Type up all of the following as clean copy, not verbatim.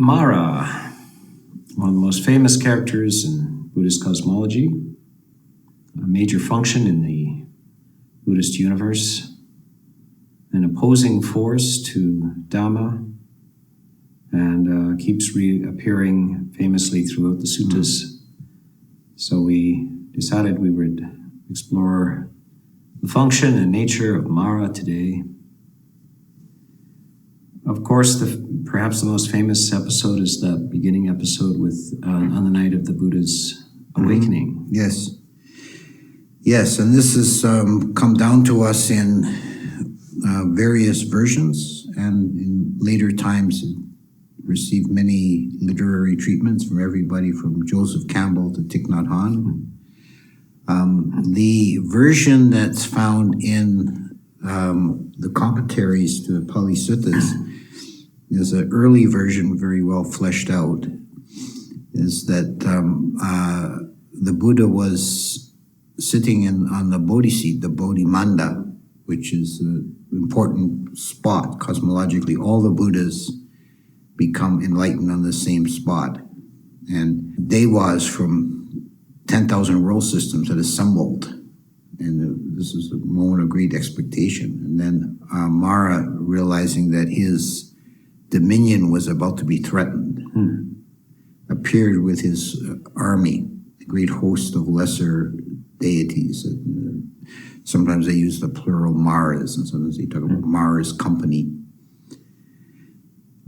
Mara, one of the most famous characters in Buddhist cosmology, a major function in the Buddhist universe, an opposing force to Dhamma, and keeps reappearing famously throughout the suttas. So we decided we would explore the function and nature of Mara today. Of course, perhaps the most famous episode is the beginning episode with on the night of the Buddha's awakening. Yes. Yes, and this has come down to us in various versions, and in later times it received many literary treatments from everybody from Joseph Campbell to Thich Nhat Hanh. The version that's found in the commentaries to the Pali Suttas is an early version, very well fleshed out, is that the Buddha was sitting on the Bodhi seat, the Bodhi Manda, which is an important spot cosmologically. All the Buddhas become enlightened on the same spot. And Devas from 10,000 world systems had assembled. And this is a moment of great expectation. And then Mara, realizing that his dominion was about to be threatened, appeared with his army, a great host of lesser deities. Sometimes they use the plural Maras, and sometimes they talk about Mara's company,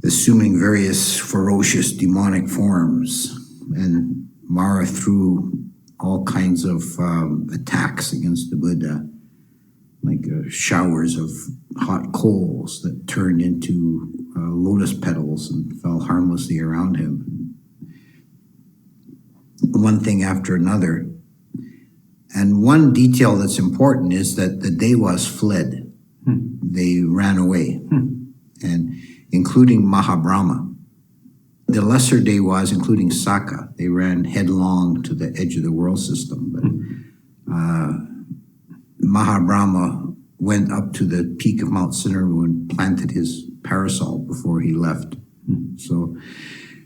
assuming various ferocious demonic forms. And Mara threw all kinds of attacks against the Buddha, like showers of hot coals that turned into lotus petals and fell harmlessly around him. One thing after another. And one detail that's important is that the Devas fled. They ran away, and including Mahabrahma. The lesser Devas, including Saka, they ran headlong to the edge of the world system. But Mahabrahma went up to the peak of Mount Sinarayu and planted his parasol before he left. So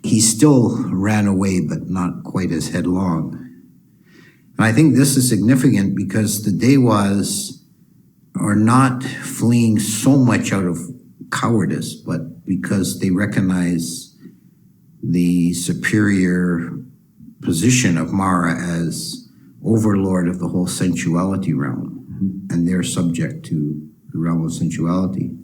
he still ran away, but not quite as headlong. And I think this is significant because the Devas are not fleeing so much out of cowardice, but because they recognize the superior position of Mara as overlord of the whole sensuality realm, and they're subject to the realm of sensuality.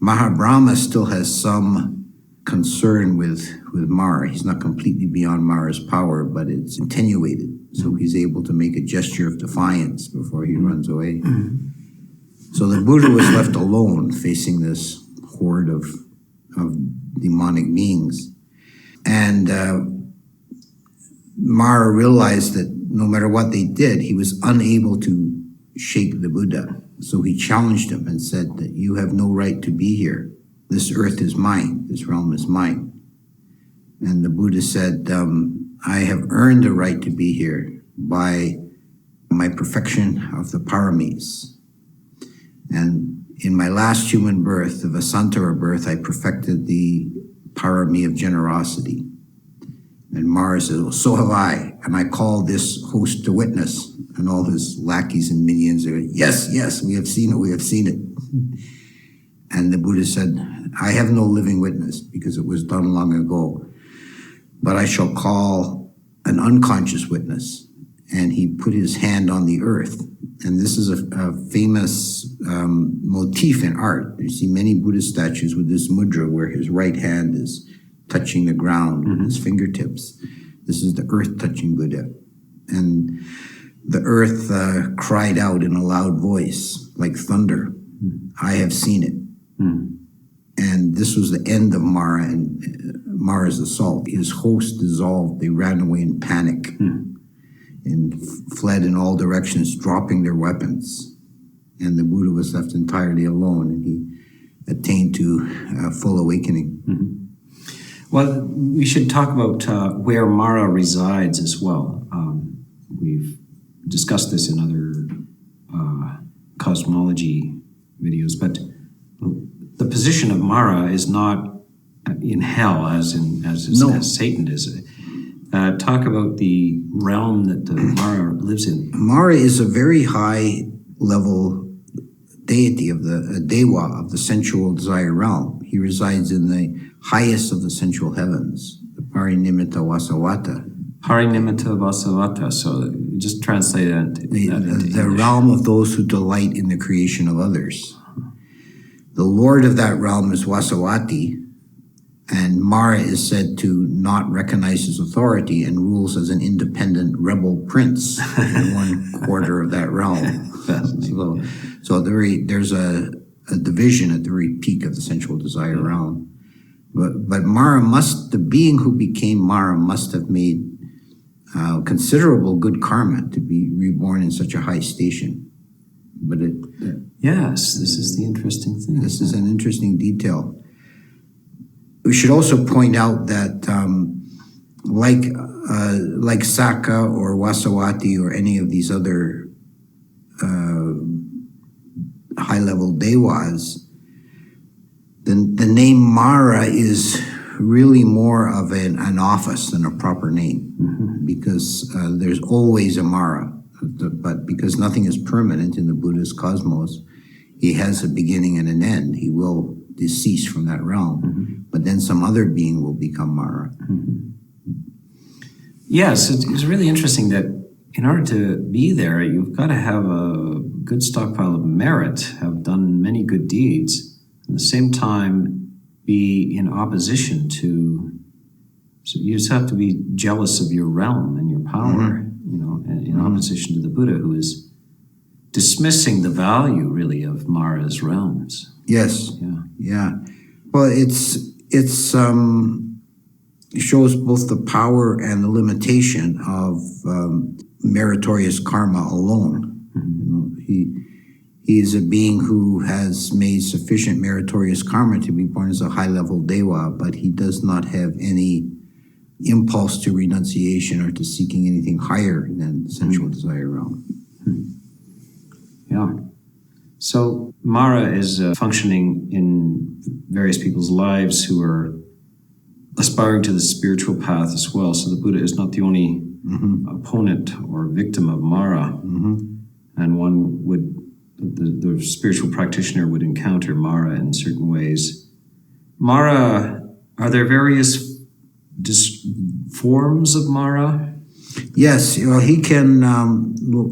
Mahabrahma still has some concern with Mara. He's not completely beyond Mara's power, but it's attenuated. So he's able to make a gesture of defiance before he runs away. So the Buddha was left alone facing this horde of demonic beings. And Mara realized that no matter what they did, he was unable to shake the Buddha. So he challenged him and said that you have no right to be here. This earth is mine. This realm is mine. And the Buddha said, I have earned the right to be here by my perfection of the paramis. And in my last human birth, the Vasantara birth, I perfected the parami of generosity. And Mara said, well, so have I. And I call this host to witness. And all his lackeys and minions are, yes, yes, we have seen it, we have seen it. And the Buddha said, I have no living witness because it was done long ago, but I shall call an unconscious witness. And he put his hand on the earth. And this is a famous motif in art. You see many Buddhist statues with this mudra where his right hand is touching the ground with his fingertips. This is the earth-touching Buddha. And the earth cried out in a loud voice, like thunder, I have seen it. And this was the end of Mara and Mara's assault. His host dissolved. They ran away in panic and fled in all directions, dropping their weapons. And the Buddha was left entirely alone, and he attained to full awakening. Well, we should talk about where Mara resides as well. We've discussed this in other cosmology videos, but the position of Mara is not in hell as No. Satan is. Talk about the realm that Mara lives in. Mara is a very high level deity of the Dewa of the sensual desire realm. He resides in the highest of the sensual heavens, the Parinimita Vasavata. Parinimita Vasavata. So just translate that into The English. realm of those who delight in the creation of others. The lord of that realm is Vasavati, and Mara is said to not recognize his authority and rules as an independent rebel prince in one quarter of that realm. So there's a division at the very peak of the sensual desire realm. But Mara the being who became Mara must have made considerable good karma to be reborn in such a high station. But yes, this is the interesting thing. This is an interesting detail. We should also point out that like Saka or Vasavati or any of these other high-level Dewas, the name Mara is really more of an office than a proper name, because there's always a Mara, but because nothing is permanent in the Buddhist cosmos, he has a beginning and an end. He will decease from that realm, but then some other being will become Mara. Yes, it's really interesting that in order to be there, you've got to have a good stockpile of merit, have done many good deeds, at the same time be in opposition to, so you just have to be jealous of your realm and your power, in opposition to the Buddha, who is dismissing the value really of Mara's realms. Yes. Yeah. Well, it shows both the power and the limitation of meritorious karma alone. He is a being who has made sufficient meritorious karma to be born as a high-level Dewa, but he does not have any impulse to renunciation or to seeking anything higher than the sensual desire realm. Yeah. So Mara is functioning in various people's lives who are aspiring to the spiritual path as well. So the Buddha is not the only opponent or victim of Mara. And one would, the spiritual practitioner would encounter Mara in certain ways. Mara, are there various forms of Mara? Yes, he can,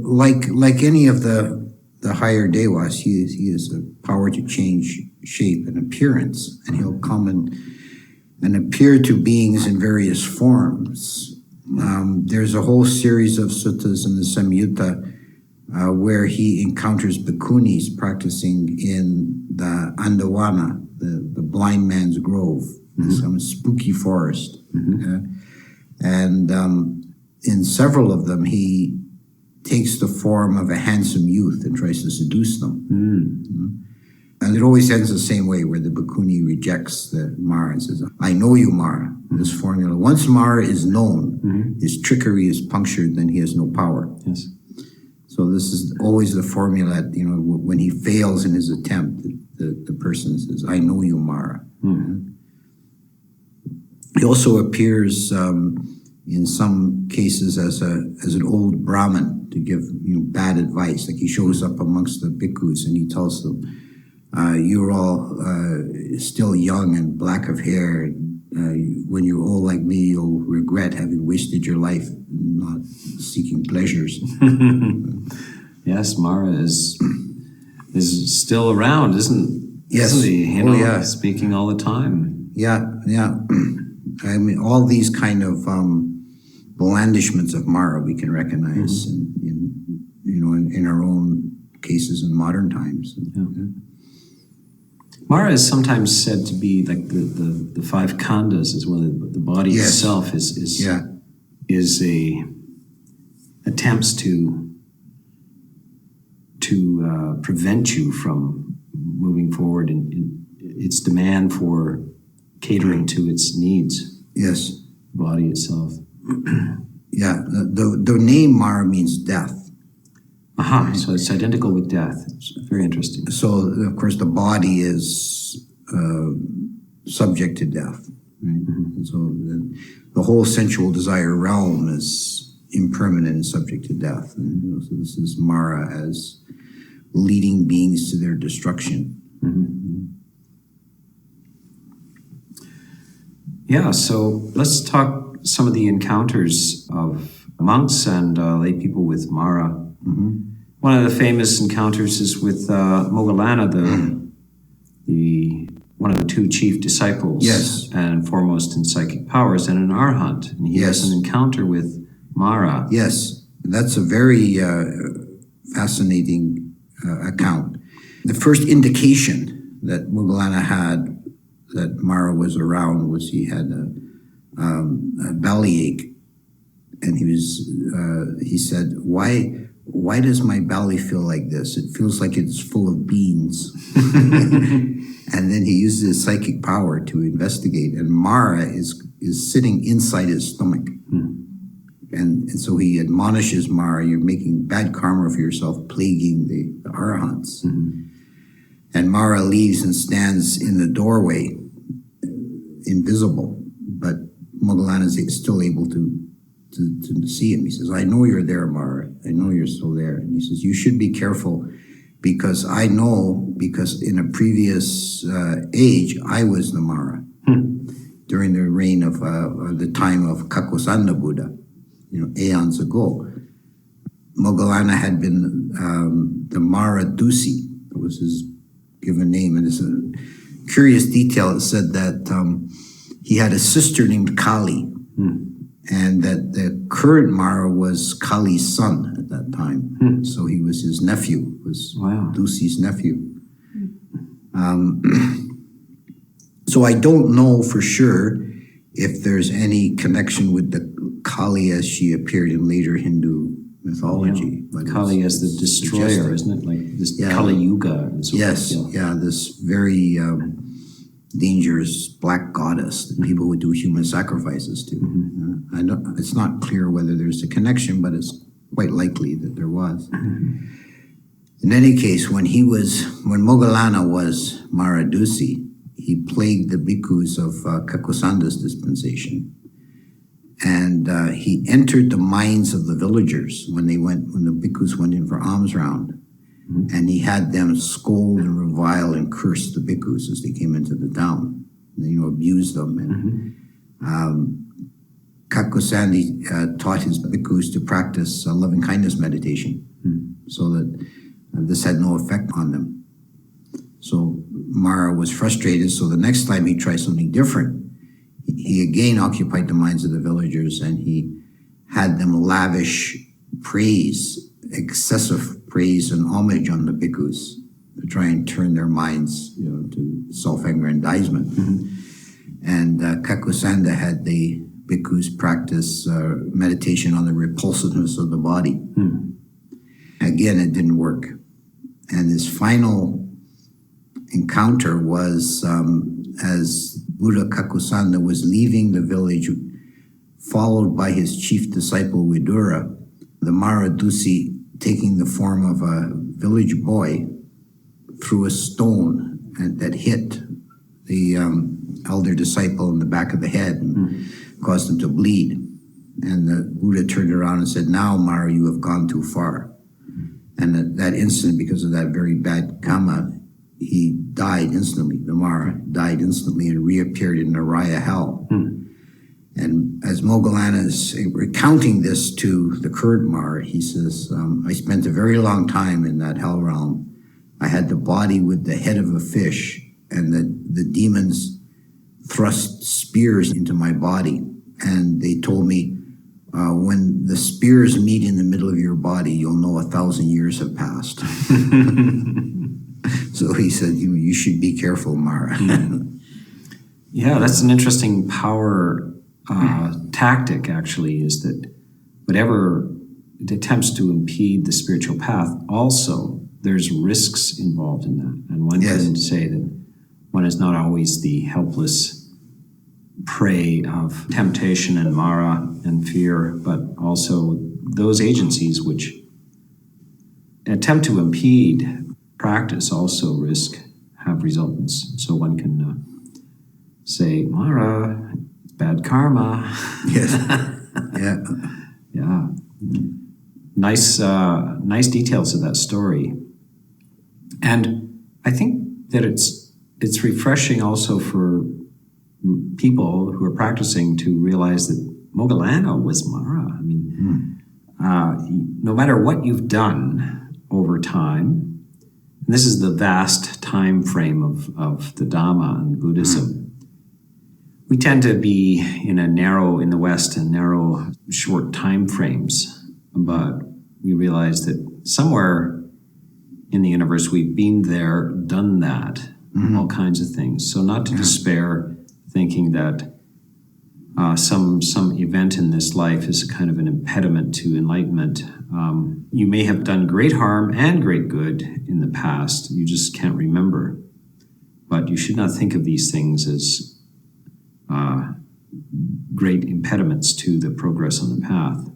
like any of the higher Dewas, he has the power to change shape and appearance, and he'll come and appear to beings in various forms. There's a whole series of suttas in the Samyutta where he encounters bhikkhunis practicing in the Andawana, the blind man's grove, some spooky forest. And in several of them, he takes the form of a handsome youth and tries to seduce them. And it always ends the same way, where the bhikkhuni rejects the Mara and says, I know you, Mara. This formula. Once Mara is known, his trickery is punctured, then he has no power. Yes. So this is always the formula, when he fails in his attempt, the person says, I know you, Mara. He also appears in some cases as an old Brahmin to give bad advice. Like he shows up amongst the bhikkhus and he tells them, you're all still young and black of hair. When you're old like me, you'll regret having wasted your life not seeking pleasures. Yes, Mara is still around, isn't he? Speaking all the time. Yeah. I mean, all these kind of blandishments of Mara we can recognize in our own cases in modern times. Mara is sometimes said to be like the five khandhas as well. The body itself is attempts to prevent you from moving forward in its demand for catering to its needs. Yes. The body itself. Yeah. The name Mara means death. So it's identical with death. It's very interesting. So, of course, the body is subject to death. Right? And so the whole sensual desire realm is impermanent and subject to death. And so this is Mara as leading beings to their destruction. Yeah, so let's talk some of the encounters of monks and lay people with Mara. One of the famous encounters is with Moggallana, the one of the two chief disciples, Yes. and foremost in psychic powers, and an arhat. And he has an encounter with Mara. Yes, that's a very fascinating account. The first indication that Moggallana had that Mara was around was he had a bellyache, and he said, why does my belly feel like this? It feels like it's full of beans. And then he uses his psychic power to investigate, and Mara is sitting inside his stomach. And so he admonishes Mara, you're making bad karma for yourself, plaguing the arahants. And Mara leaves and stands in the doorway, invisible, but Moggallana is still able to see him. He says, I know you're there, Mara. I know you're still there. And he says, you should be careful, because I know, because in a previous age, I was the Mara during the reign of the time of Kakkosanda Buddha, aeons ago. Moggallana had been the Mara Dusi. That was his given name. And it's a curious detail. It said that he had a sister named Kali, and that the current Mara was Kali's son at that time. So he was his nephew, was Dusi's nephew. So I don't know for sure if there's any connection with the Kali as she appeared in later Hindu mythology. But Kali as the destroyer, isn't it? Like this Kali Yuga and so forth. This very dangerous black goddess that people would do human sacrifices to. I know it's not clear whether there's a connection, but it's quite likely that there was. In any case, when Moggallana was Mara Dusi, he plagued the bhikkhus of Kakkosanda's dispensation. And he entered the minds of the villagers when the bhikkhus went in for alms round. And he had them scold and revile and curse the bhikkhus as they came into the town. And, abuse them. And Kakkosandi taught his bhikkhus to practice loving kindness meditation, so that this had no effect on them. So Mara was frustrated. So the next time he tried something different, he again occupied the minds of the villagers, and he had them lavish praise, excessive praise and homage on the bhikkhus to try and turn their minds, to self-aggrandizement. And Kakkosanda had the bhikkhus practice meditation on the repulsiveness of the body. Again, it didn't work. And his final encounter was as Buddha Kakkosanda was leaving the village, followed by his chief disciple Vidura, the Mara Dusi, taking the form of a village boy, threw a stone that hit the elder disciple in the back of the head and caused him to bleed. And the Buddha turned around and said, now, Mara, you have gone too far. And at that instant, because of that very bad karma, he died instantly. The Mara died instantly and reappeared in Naraya hell. And as Moggallana is recounting this to the current Mara, he says, I spent a very long time in that hell realm. I had the body with the head of a fish, and the demons thrust spears into my body. And they told me, when the spears meet in the middle of your body, you'll know 1,000 years have passed. So he said, you should be careful, Mara. Yeah, that's an interesting power tactic, actually, is that whatever it attempts to impede the spiritual path, also there's risks involved in that. And one can say that one is not always the helpless prey of temptation and Mara and fear, but also those agencies which attempt to impede practice also have resultants. So one can say, Mara, it's bad karma. Yes. Yeah. Yeah. Nice details of that story. And I think that it's refreshing also for people who are practicing to realize that Moggallana was Mara. I mean, no matter what you've done over time, and this is the vast time frame of the Dhamma and Buddhism, we tend to be in the West, narrow, short time frames, but we realize that somewhere in the universe we've been there, done that, all kinds of things. So not to despair, thinking that some event in this life is a kind of an impediment to enlightenment. You may have done great harm and great good in the past. You just can't remember. But you should not think of these things as great impediments to the progress on the path.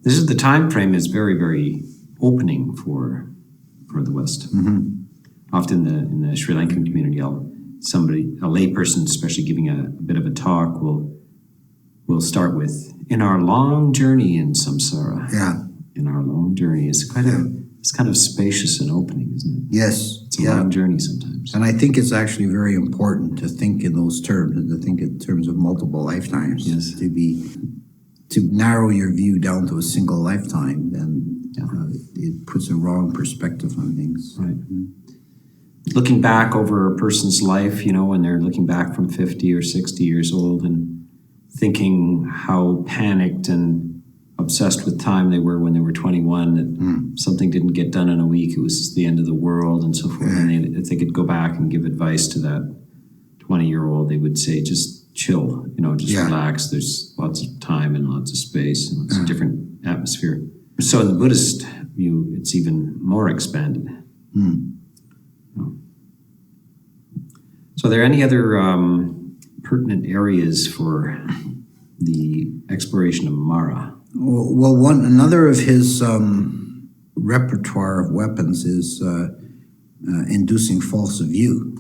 This is the time frame is very, very opening for the West. Often in the Sri Lankan community, a layperson, especially giving a bit of a talk, will start with, in our long journey in samsara. Yeah. In our long journey. It's kind of spacious and opening, isn't it? Yes. It's a long journey sometimes. And I think it's actually very important to think in those terms, and to think in terms of multiple lifetimes. Yes. To narrow your view down to a single lifetime, then it puts a wrong perspective on things. Right. Looking back over a person's life, when they're looking back from 50 or 60 years old and thinking how panicked and obsessed with time they were when they were 21, that something didn't get done in a week, it was the end of the world and so forth. And if they could go back and give advice to that 20-year-old, they would say, just chill, just relax. There's lots of time and lots of space and lots of different atmosphere. So in the Buddhist view, it's even more expanded. So are there any other pertinent areas for the exploration of Mara? Well, another of his repertoire of weapons is inducing false view.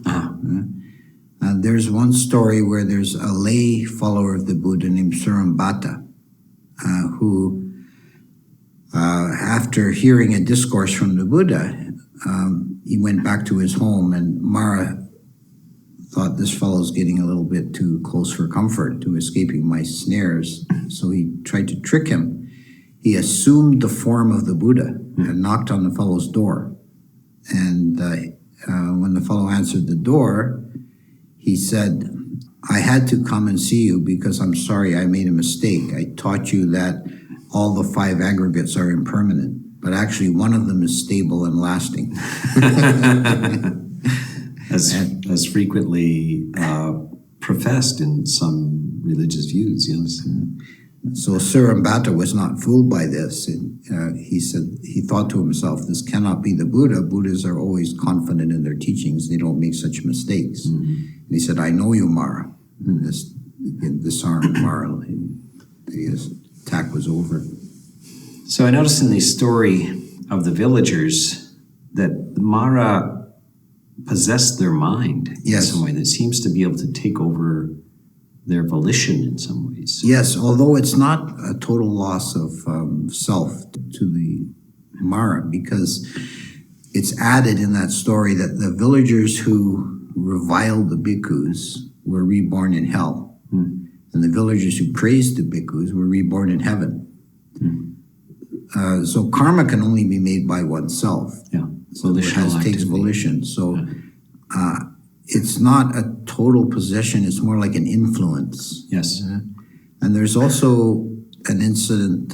There's one story where there's a lay follower of the Buddha named Surambhata, who, after hearing a discourse from the Buddha, he went back to his home, and Mara thought, this fellow's getting a little bit too close for comfort, to escaping my snares. So he tried to trick him. He assumed the form of the Buddha and knocked on the fellow's door. And when the fellow answered the door, he said, I had to come and see you because I'm sorry, I made a mistake. I taught you that all the 5 aggregates are impermanent, but actually one of them is stable and lasting. As frequently professed in some religious views, yes. So Surambhata was not fooled by this. And, he said, he thought to himself, this cannot be the Buddha. Buddhas are always confident in their teachings. They don't make such mistakes. And he said, I know you, Mara. And this disarmed Mara. The attack was over. So I noticed in the story of the villagers that Mara possessed their mind in some way, that seems to be able to take over their volition in some ways. Yes, although it's not a total loss of self to the Mara, because it's added in that story that the villagers who reviled the bhikkhus were reborn in hell, and the villagers who praised the bhikkhus were reborn in heaven. So karma can only be made by oneself. So it takes volition. So it's not a total possession, it's more like an influence. Yes. And there's also an incident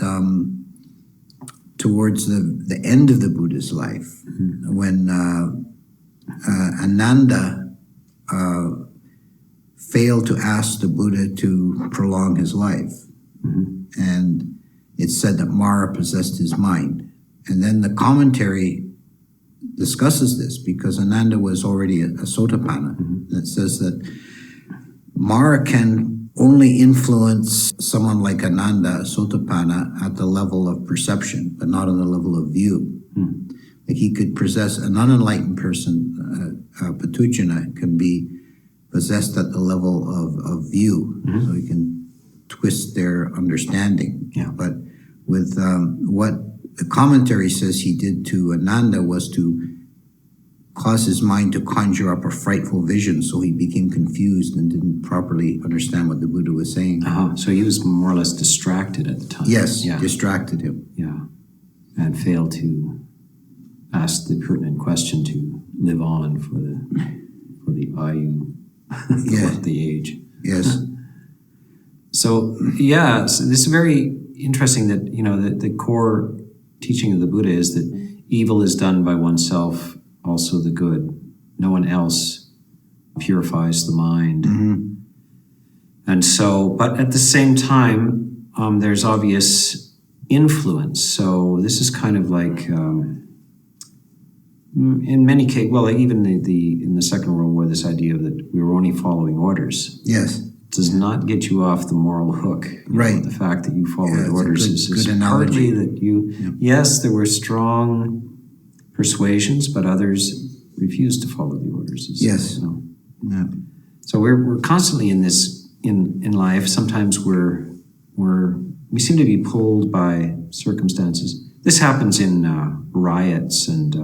towards the end of the Buddha's life, when Ananda failed to ask the Buddha to prolong his life. And it's said that Mara possessed his mind. And then the commentary discusses this, because Ananda was already a Sotapanna. It says that Mara can only influence someone like Ananda, a Sotapanna, at the level of perception, but not on the level of view. Like he could possess an unenlightened person, Patujana can be possessed at the level of view, so he can twist their understanding. Yeah. But with what the commentary says he did to Ananda was to cause his mind to conjure up a frightful vision, so he became confused and didn't properly understand what the Buddha was saying. So he was more or less distracted at the time. Yes, Yeah. distracted him. Yeah. And failed to ask the pertinent question to live on for the ayu, Yeah. the age. Yes. So yeah, so this is very interesting that, you know, the core teaching of the Buddha is that evil is done by oneself, also the good. No one else purifies the mind. And so, but at the same time, there's obvious influence. So this is kind of like, in many cases, well, like even in the Second World War, this idea that we were only following orders. Yes. Does not get you off the moral hook. You know, Right. the fact that you followed Yeah, it's a orders good is analogy. partly that you, yes, there were strong persuasions, but others refused to follow the orders. Yes. So, Yeah. so we're constantly in this, in life. Sometimes we seem to be pulled by circumstances. This happens in riots and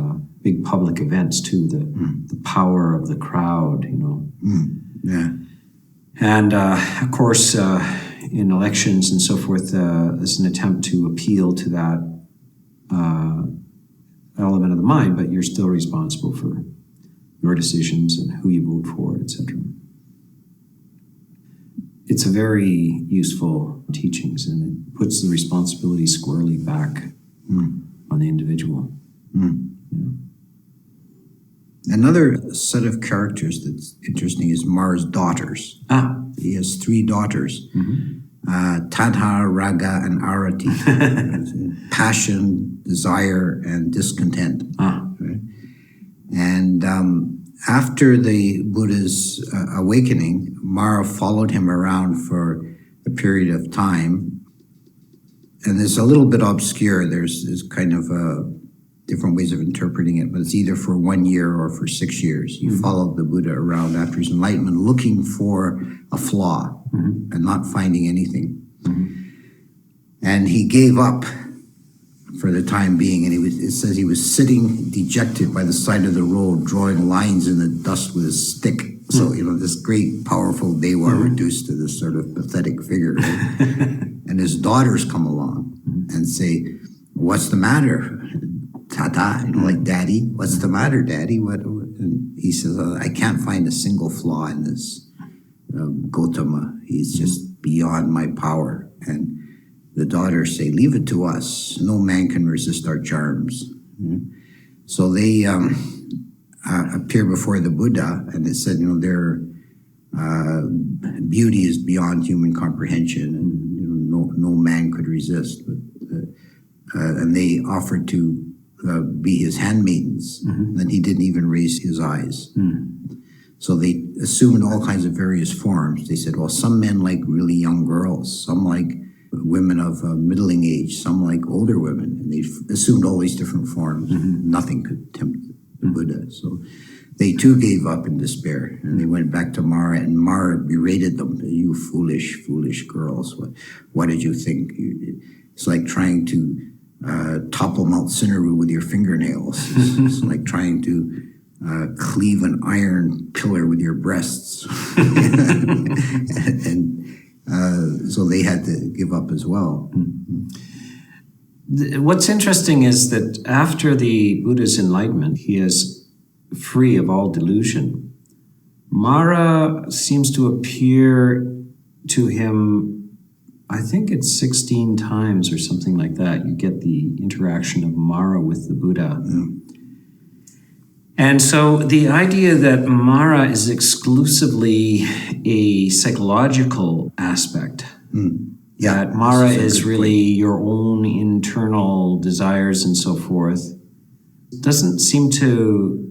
big public events too, the power of the crowd, you know. Yeah. And of course, in elections and so forth, there's an attempt to appeal to that element of the mind, but you're still responsible for your decisions and who you vote for, etc. It's a very useful teachings, and it puts the responsibility squarely back on the individual. Yeah. Another set of characters that's interesting is Mara's daughters. He has 3 daughters, Tadha, Raga, and Arati. Passion, desire, and discontent. Right? And after the Buddha's awakening, Mara followed him around for a period of time. And it's a little bit obscure. There's kind of different ways of interpreting it, but it's either for 1 year or for 6 years. He followed the Buddha around after his enlightenment, looking for a flaw and not finding anything. And he gave up for the time being, and it says he was sitting dejected by the side of the road, drawing lines in the dust with his stick. So, you know, this great, powerful Dewa reduced to this sort of pathetic figure. Right? And his daughters come along and say, "What's the matter? Tata," you know, like, "Daddy, what's the matter, Daddy?" What? And he says, "I can't find a single flaw in this Gautama. He's just beyond my power." And the daughters say, "Leave it to us. No man can resist our charms." So they appear before the Buddha, and it said, you know, their beauty is beyond human comprehension, and you know, no man could resist. But, and they offered to be his handmaidens, and he didn't even raise his eyes. So they assumed all kinds of various forms. They said, well, some men like really young girls, some like women of middling age, some like older women, and they assumed all these different forms. Nothing could tempt the Buddha. So they too gave up in despair, and they went back to Mara, and Mara berated them. "You foolish, foolish girls. What did you think? It's like trying to topple Mount Sinnaru with your fingernails. It's like trying to cleave an iron pillar with your breasts." and so they had to give up as well. What's interesting is that after the Buddha's enlightenment, he is free of all delusion. Mara seems to appear to him, I think it's 16 times or something like that. You get the interaction of Mara with the Buddha. And so the idea that Mara is exclusively a psychological aspect, that Mara is really your own internal desires and so forth, doesn't seem to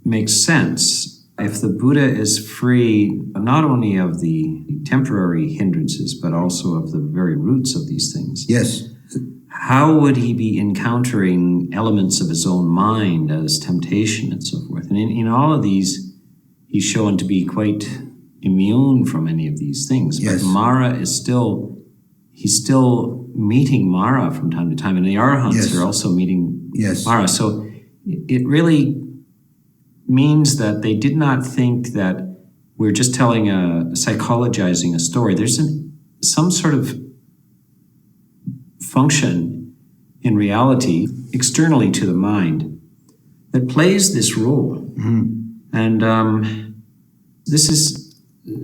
make sense. If the Buddha is free not only of the temporary hindrances, but also of the very roots of these things. Yes. How would he be encountering elements of his own mind as temptation and so forth? And in all of these, he's shown to be quite immune from any of these things. Yes. But Mara is he's still meeting Mara from time to time, and the Arahants Yes. are also meeting Yes. Mara. So it really means that they did not think that we're just telling psychologizing a story. There's some sort of function in reality externally to the mind that plays this role. And this is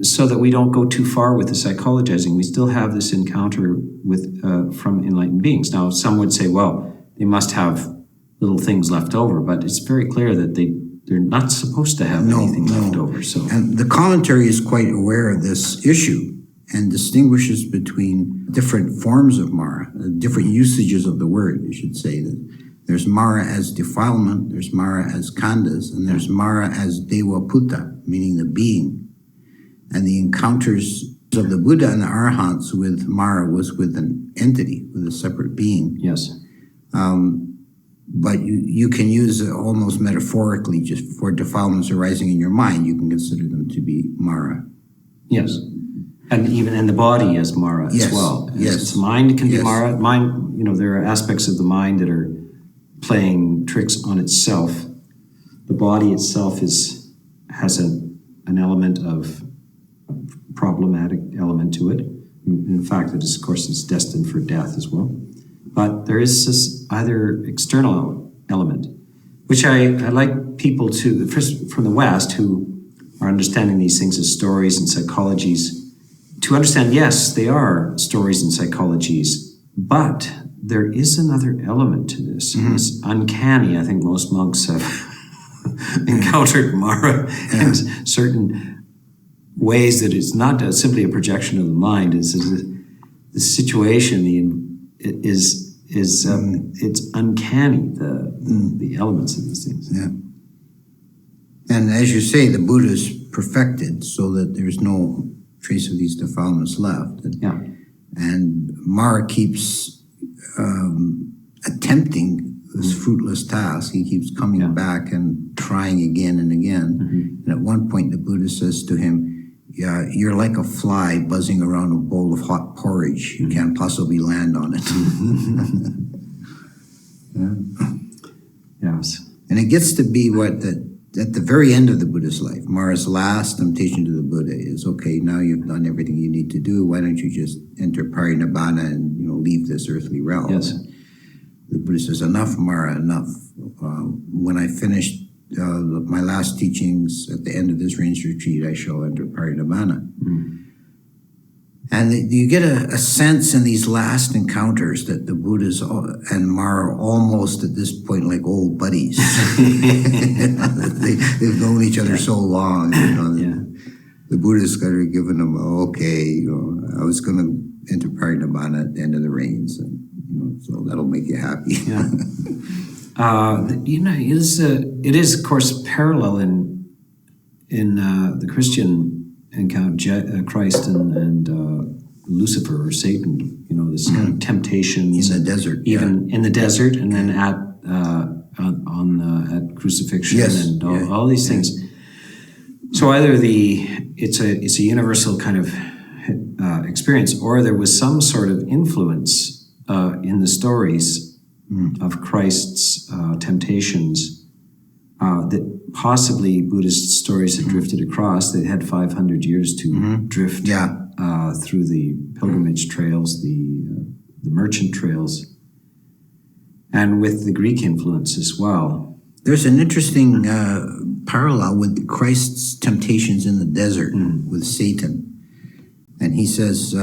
so that we don't go too far with the psychologizing. We still have this encounter with from enlightened beings. Now, some would say, well, they must have little things left over, but it's very clear that they're not supposed to have anything left over. So, and the commentary is quite aware of this issue and distinguishes between different forms of Mara, different usages of the word, I should say. That there's Mara as defilement, there's Mara as khandhas, and there's Mara as Dewa Putta, meaning the being. And the encounters of the Buddha and the Arahants with Mara was with an entity, with a separate being. yes. But you can use it almost metaphorically just for defilements arising in your mind. You can consider them to be Mara. Yes. And the body as Mara Yes, as well. yes. The mind can be Yes. Mara. Mind, there are aspects of the mind that are playing tricks on itself. The body itself has an element of problematic element to it. In fact, of course, it's destined for death as well. But there is this other external element, which I like people to, first from the West, who are understanding these things as stories and psychologies, to understand, yes, they are stories and psychologies, but there is another element to this. And it's uncanny. I think most monks have encountered Mara in certain ways that it's not simply a projection of the mind. It's the situation, it's uncanny, the elements of these things. Yeah. And as you say, the Buddha is perfected so that there's no trace of these defilements left. And Mara keeps attempting this fruitless task. He keeps coming back and trying again and again. And at one point, the Buddha says to him, you're like a fly buzzing around a bowl of hot porridge. You can't possibly land on it. Yes. And it gets to be at the very end of the Buddha's life, Mara's last temptation to the Buddha is, okay, now you've done everything you need to do. Why don't you just enter Parinibbana and leave this earthly realm? Yes. The Buddha says, enough, Mara, enough. When I finished my last teachings at the end of this rains retreat, I shall enter Parinibbana. And you get a sense in these last encounters that the Buddhas and Mara are almost at this point like old buddies. They've known each other so long. The Buddha's kind of given them, okay, I was going to enter Parinibbana at the end of the rains, and so that'll make you happy. It is of course parallel in the Christian encounter, Christ and Lucifer or Satan. This kind of temptations in the desert, even in the desert, and then at crucifixion and all these things. So either it's a universal kind of experience, or there was some sort of influence in the stories of Christ's temptations that possibly Buddhist stories had drifted across. They had 500 years to drift through the pilgrimage trails, the merchant trails, and with the Greek influence as well. There's an interesting parallel with Christ's temptations in the desert with Satan. And he says,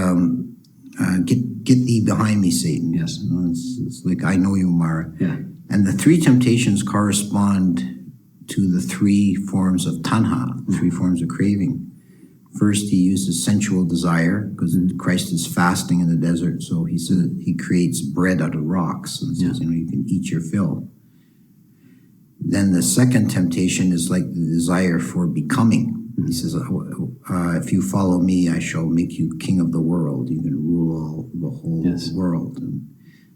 get thee behind me, Satan. Yes. It's like, I know you, Mara. Yeah. And the three temptations correspond to the three forms of tanha, three forms of craving. First, he uses sensual desire, because Christ is fasting in the desert, so he says he creates bread out of rocks and says, you can eat your fill. Then the second temptation is like the desire for becoming. He says, if you follow me, I shall make you king of the world. You can rule the whole world. And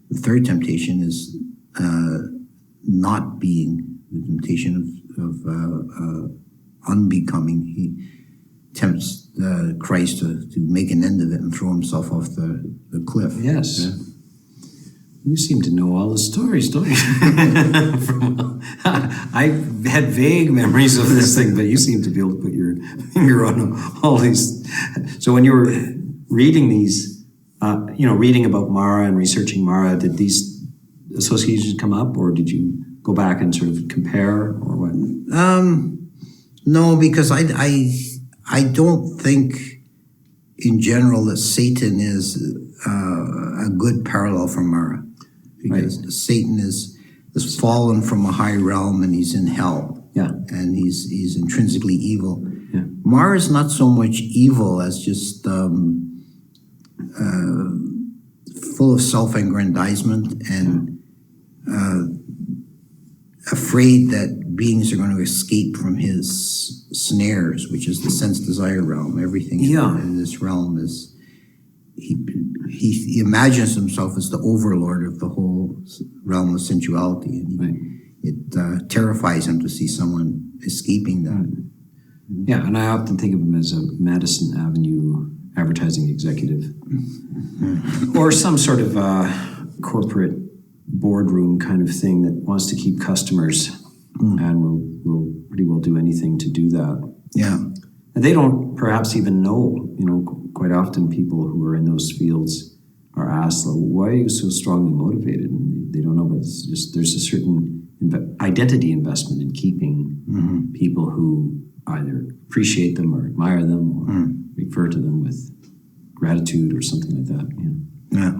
the third temptation is not being, the temptation of unbecoming. tempts Christ to make an end of it and throw himself off the cliff. Yes. Yeah. You seem to know all the stories, don't you? I had vague memories of this thing, but you seem to be able to put your finger on all these. So when you were reading these, reading about Mara and researching Mara, did these associations come up, or did you go back and sort of compare, or what? No, because I don't think in general that Satan is a good parallel for Mara. Because Satan is fallen from a high realm and he's in hell. Yeah. And he's intrinsically evil. Yeah. Mara is not so much evil as just full of self-aggrandizement and afraid that beings are going to escape from his snares, which is the sense-desire realm. Everything in this realm is... He imagines himself as the overlord of the whole realm of sensuality, and it terrifies him to see someone escaping that. Yeah, and I often think of him as a Madison Avenue advertising executive, or some sort of corporate boardroom kind of thing that wants to keep customers, and will pretty well do anything to do that. Yeah. And they don't perhaps even know, quite often people who are in those fields are asked, why are you so strongly motivated? And they don't know, but it's just, there's a certain identity investment in keeping people who either appreciate them or admire them or refer to them with gratitude or something like that. Yeah.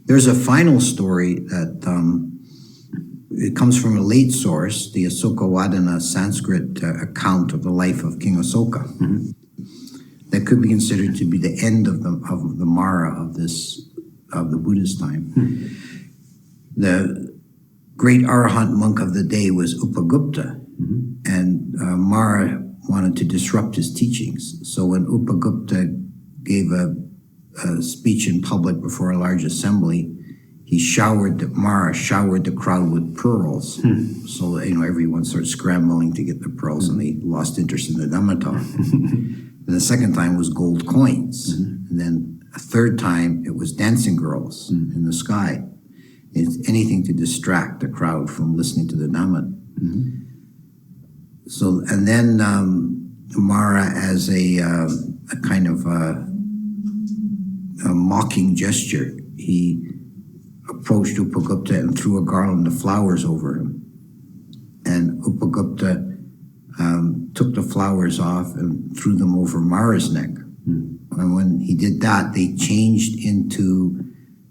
There's a final story that it comes from a late source, the Asokavadana Sanskrit account of the life of King Asoka. That could be considered to be the end of the Mara of the Buddhist time. The great Arahant monk of the day was Upagupta, and Mara wanted to disrupt his teachings. So when Upagupta gave a speech in public before a large assembly, Mara showered the crowd with pearls. So everyone started scrambling to get the pearls, and they lost interest in the Dhamma talk. And the second time was gold coins. And then a third time it was dancing girls in the sky. It's anything to distract the crowd from listening to the Dhamma. So, and then Mara, as a kind of a mocking gesture, he approached Upagupta and threw a garland of flowers over him. And Upagupta took the flowers off and threw them over Mara's neck. And when he did that, they changed into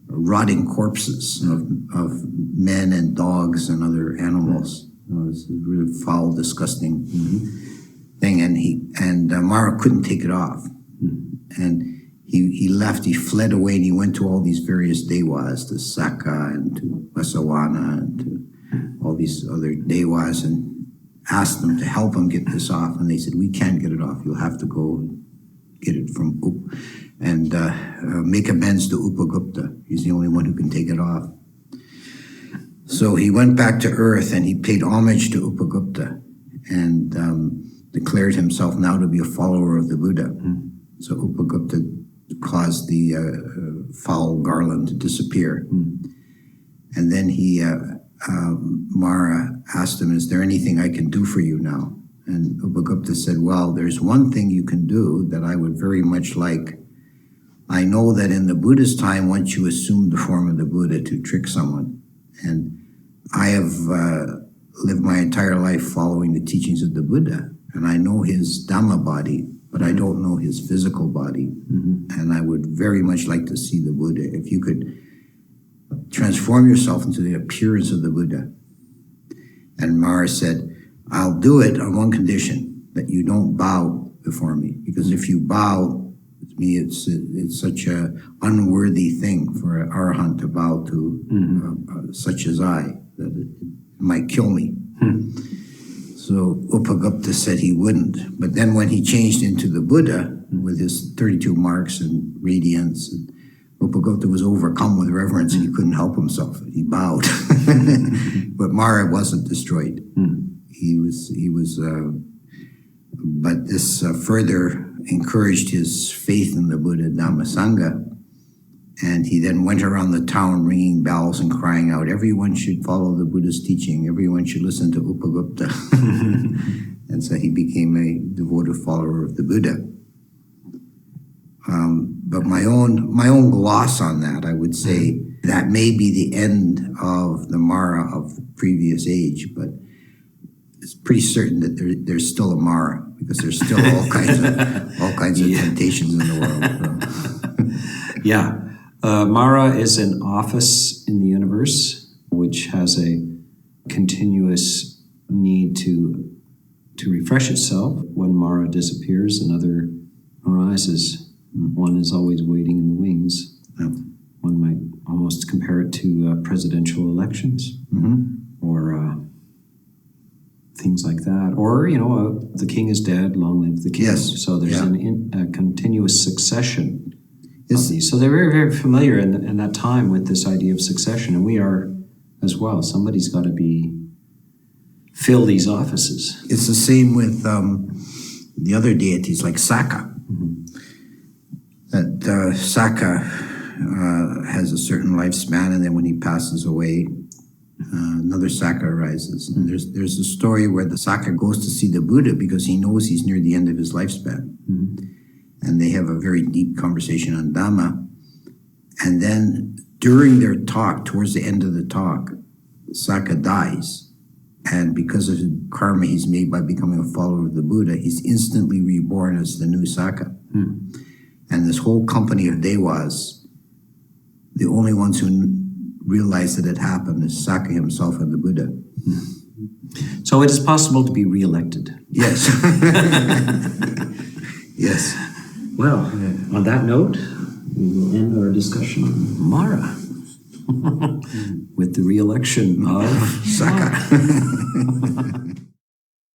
rotting corpses of men and dogs and other animals. It was a really foul, disgusting thing. And Mara couldn't take it off. And he left, he fled away, and he went to all these various dewas, to Saka and to Vasawana and to all these other dewas, and asked them to help him get this off. And they said, we can't get it off. You'll have to go and get it from and make amends to Upagupta. He's the only one who can take it off. So he went back to earth and he paid homage to Upagupta and declared himself now to be a follower of the Buddha. So Upagupta caused the foul garland to disappear. And then Mara asked him, is there anything I can do for you now? And Upagupta said, well, there's one thing you can do that I would very much like. I know that in the Buddhist time, once you assume the form of the Buddha to trick someone, and I have lived my entire life following the teachings of the Buddha, and I know his Dhamma body, but I don't know his physical body. And I would very much like to see the Buddha. If you could transform yourself into the appearance of the Buddha. And Mara said, I'll do it on one condition, that you don't bow before me. Because if you bow, to me, it's such an unworthy thing for an Arahant to bow to such as I, that it might kill me. So Upagupta said he wouldn't. But then when he changed into the Buddha with his 32 marks and radiance, and Upagupta was overcome with reverence and he couldn't help himself. He bowed. But Mara wasn't destroyed. He was But this further encouraged his faith in the Buddha Dhamma Sangha. And he then went around the town ringing bells and crying out, everyone should follow the Buddha's teaching. Everyone should listen to Upagupta. And so he became a devoted follower of the Buddha. But my own gloss on that, I would say that may be the end of the Mara of the previous age, but it's pretty certain that there's still a Mara, because there's still all kinds of temptations in the world. Yeah. Mara is an office in the universe which has a continuous need to refresh itself. When Mara disappears, another arises. One is always waiting in the wings. Yeah. One might almost compare it to presidential elections or things like that. Or, the king is dead, long live the king. Yes. So there's Yeah. a continuous succession of these. So they're very, very familiar in that time with this idea of succession, and we are as well. Somebody's got to fill these offices. It's the same with the other deities like Saka. That Saka has a certain lifespan, and then when he passes away, another Saka arises. And there's a story where the Saka goes to see the Buddha because he knows he's near the end of his lifespan. And they have a very deep conversation on Dhamma. And then during their talk, towards the end of the talk, Saka dies. And because of the karma he's made by becoming a follower of the Buddha, he's instantly reborn as the new Saka. And this whole company of Dewas, the only ones who realize that it happened is Saka himself and the Buddha. So it is possible to be reelected. Yes. Yes. Well, on that note, we will end our discussion on Mara with the reelection of Saka.